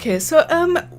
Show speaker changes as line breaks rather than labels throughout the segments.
Okay, so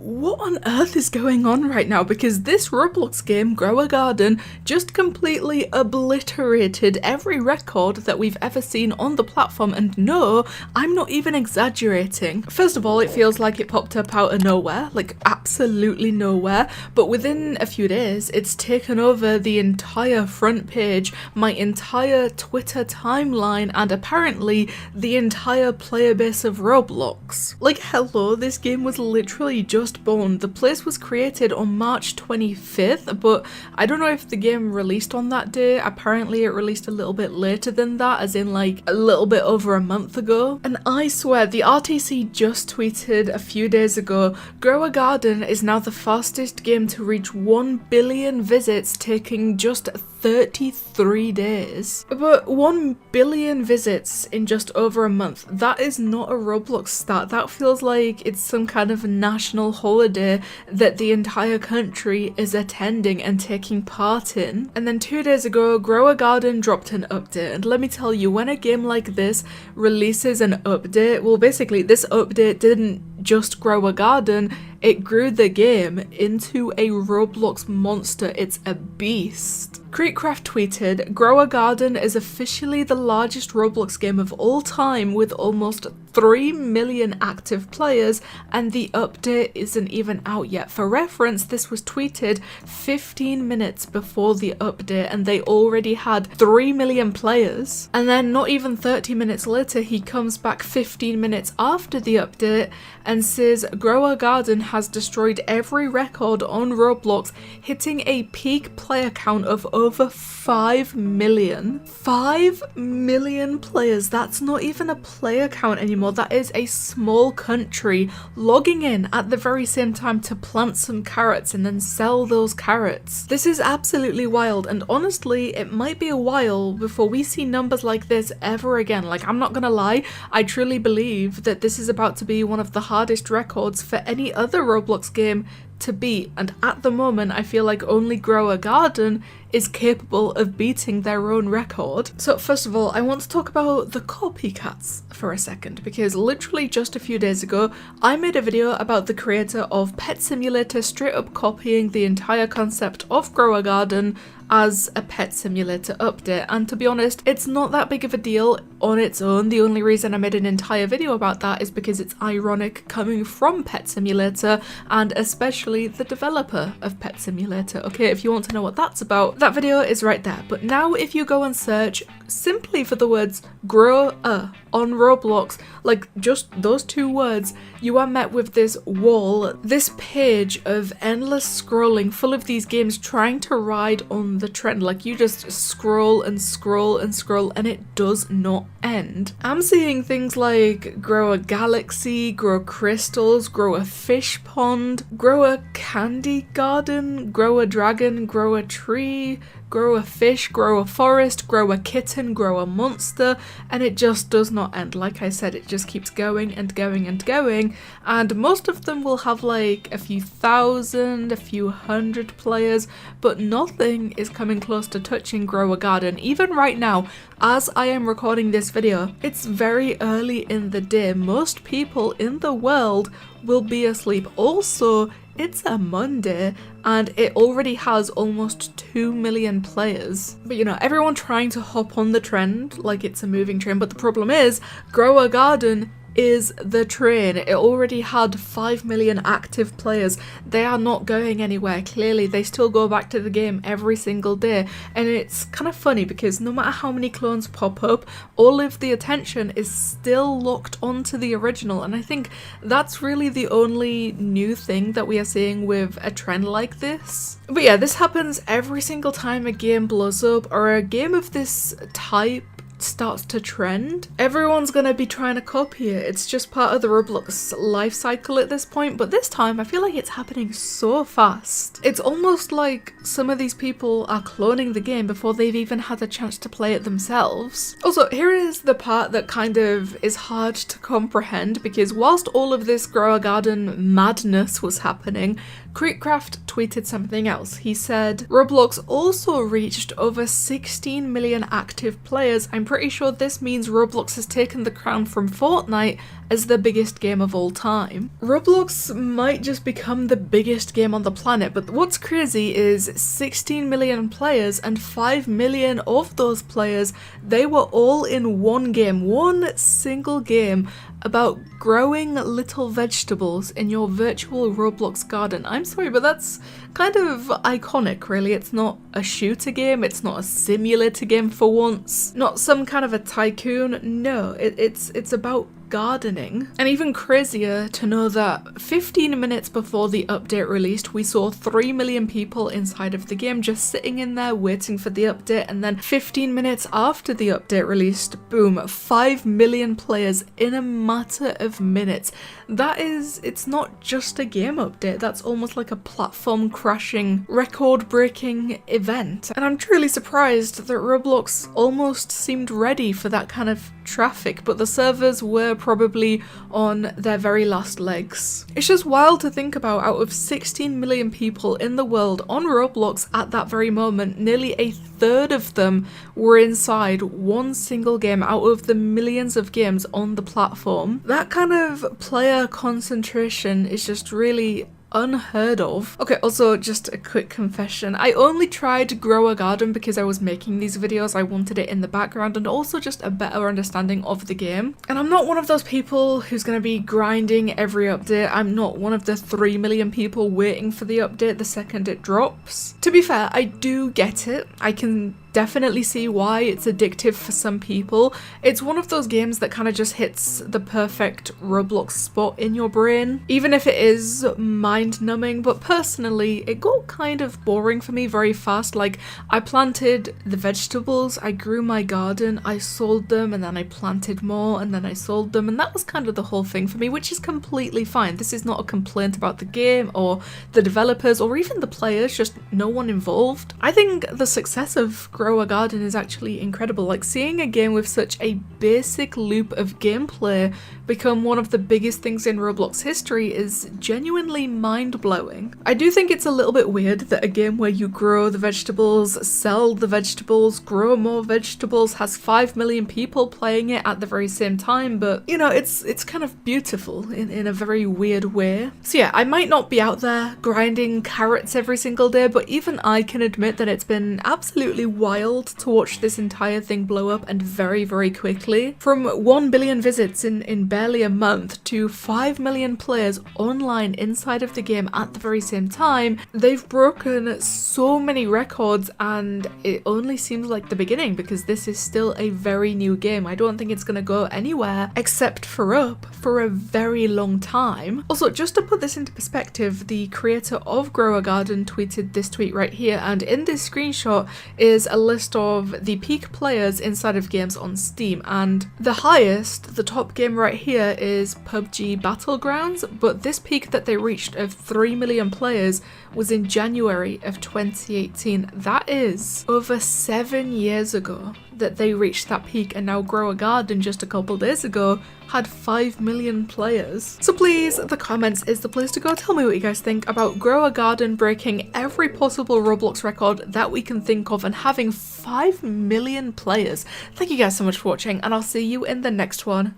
what on earth is going on right now? Because this Roblox game, Grow a Garden, just completely obliterated every record that we've ever seen on the platform, and no, I'm not even exaggerating. First of all, it feels like it popped up out of nowhere, like absolutely nowhere, but within a few days, it's taken over the entire front page, my entire Twitter timeline, and apparently the entire player base of Roblox. Like, hello, this game was literally just born. The place was created on March 25th, but I don't know if the game released on that day. Apparently it released a little bit later than that, as in like a little bit over a month ago. And I swear, the RTC just tweeted a few days ago, Grow a Garden is now the fastest game to reach 1 billion visits, taking just 33 days. But 1 billion visits in just over a month, that is not a Roblox stat. That feels like it's some kind of national holiday that the entire country is attending and taking part in. And then 2 days ago, Grow a Garden dropped an update, and let me tell you, when a game like this releases an update, well basically this update didn't just grow a garden, it grew the game into a Roblox monster. It's a beast. Creekcraft tweeted, Grow a Garden is officially the largest Roblox game of all time with almost 3 million active players, and the update isn't even out yet. For reference, this was tweeted 15 minutes before the update and they already had 3 million players. And then not even 30 minutes later, he comes back 15 minutes after the update and says Grow a Garden has destroyed every record on Roblox, hitting a peak player count of over 5 million. 5 million players, that's not even a player count anymore, that is a small country logging in at the very same time to plant some carrots and then sell those carrots. This is absolutely wild, and honestly, it might be a while before we see numbers like this ever again. Like, I'm not gonna lie, I truly believe that this is about to be one of the hardest records for any other Roblox game to beat, and at the moment I feel like only Grow a Garden is capable of beating their own record. So first of all, I want to talk about the copycats for a second, because literally just a few days ago I made a video about the creator of Pet Simulator straight up copying the entire concept of Grow a Garden as a Pet Simulator update, and to be honest, it's not that big of a deal on its own. The only reason I made an entire video about that is because it's ironic coming from Pet Simulator, and especially the developer of Pet Simulator. Okay, if you want to know what that's about, that video is right there. But now if you go and search simply for the words Grow a on Roblox, like just those 2 words, you are met with this wall, this page of endless scrolling full of these games trying to ride on the trend. Like, you just scroll and scroll and scroll and it does not end. I'm seeing things like Grow a Galaxy, Grow Crystals, Grow a Fish Pond, Grow a Candy Garden, Grow a Dragon, Grow a Tree, Grow a Fish, Grow a Forest, Grow a Kitten, Grow a Monster, and it just does not end. Like I said, it just keeps going and going and going, and most of them will have like a few thousand, a few hundred players, but nothing is coming close to touching Grow a Garden. Even right now, as I am recording this video, it's very early in the day. Most people in the world will be asleep. Also, it's a Monday and it already has almost 2 million players. But you know, everyone trying to hop on the trend like it's a moving train, but the problem is Grow a Garden is the train. It already had 5 million active players. They are not going anywhere. Clearly, they still go back to the game every single day, and it's kind of funny because no matter how many clones pop up, all of the attention is still locked onto the original, and I think that's really the only new thing that we are seeing with a trend like this. But yeah, this happens every single time a game blows up or a game of this type starts to trend. Everyone's gonna be trying to copy it. It's just part of the Roblox life cycle at this point, but this time I feel like it's happening so fast. It's almost like some of these people are cloning the game before they've even had a chance to play it themselves. Also, here is the part that kind of is hard to comprehend, because whilst all of this Grow a Garden madness was happening, Creekcraft tweeted something else. He said, Roblox also reached over 16 million active players. I'm pretty pretty sure this means Roblox has taken the crown from Fortnite as the biggest game of all time. Roblox might just become the biggest game on the planet, but what's crazy is 16 million players, and 5 million of those players, they were all in one game, one single game about growing little vegetables in your virtual Roblox garden. I'm sorry, but that's kind of iconic, really. It's not a shooter game, it's not a simulator game for once, not some kind of a tycoon. No, it's about gardening. And even crazier to know that 15 minutes before the update released, we saw 3 million people inside of the game just sitting in there waiting for the update, and then 15 minutes after the update released, boom, 5 million players in a matter of minutes. That is, it's not just a game update, that's almost like a platform crashing, record breaking event. And I'm truly surprised that Roblox almost seemed ready for that kind of traffic, but the servers were probably on their very last legs. It's just wild to think about. Out of 16 million people in the world on Roblox at that very moment, nearly a third of them were inside one single game out of the millions of games on the platform. That kind of player concentration is just really unheard of. Okay, also just a quick confession. I only tried to grow a garden because I was making these videos. I wanted it in the background and also just a better understanding of the game. And I'm not one of those people who's going to be grinding every update. I'm not one of the 3 million people waiting for the update the second it drops. To be fair, I do get it. I can definitely see why it's addictive for some people. It's one of those games that kind of just hits the perfect Roblox spot in your brain, even if it is mind-numbing. But personally, it got kind of boring for me very fast. Like, I planted the vegetables, I grew my garden, I sold them, and then I planted more, and then I sold them, and that was kind of the whole thing for me, which is completely fine. This is not a complaint about the game or the developers or even the players, just no one involved. I think the success of Grow a Garden is actually incredible. Like, seeing a game with such a basic loop of gameplay become one of the biggest things in Roblox history is genuinely mind-blowing. I do think it's a little bit weird that a game where you grow the vegetables, sell the vegetables, grow more vegetables, has 5 million people playing it at the very same time, but you know, it's kind of beautiful in a very weird way. So yeah, I might not be out there grinding carrots every single day, but even I can admit that it's been absolutely wild to watch this entire thing blow up, and very, very quickly. From 1 billion visits in barely a month to 5 million players online inside of the game at the very same time, they've broken so many records, and it only seems like the beginning because this is still a very new game. I don't think it's gonna go anywhere except for up for a very long time. Also, just to put this into perspective, the creator of Grow a Garden tweeted this tweet right here, and in this screenshot is a list of the peak players inside of games on Steam, and the highest, the top game right here, is PUBG Battlegrounds, but this peak that they reached of 3 million players was in January of 2018. That is over 7 years ago that they reached that peak, and now Grow a Garden just a couple days ago had 5 million players. So please, the comments is the place to go. Tell me what you guys think about Grow a Garden breaking every possible Roblox record that we can think of and having 5 million players. Thank you guys so much for watching, and I'll see you in the next one.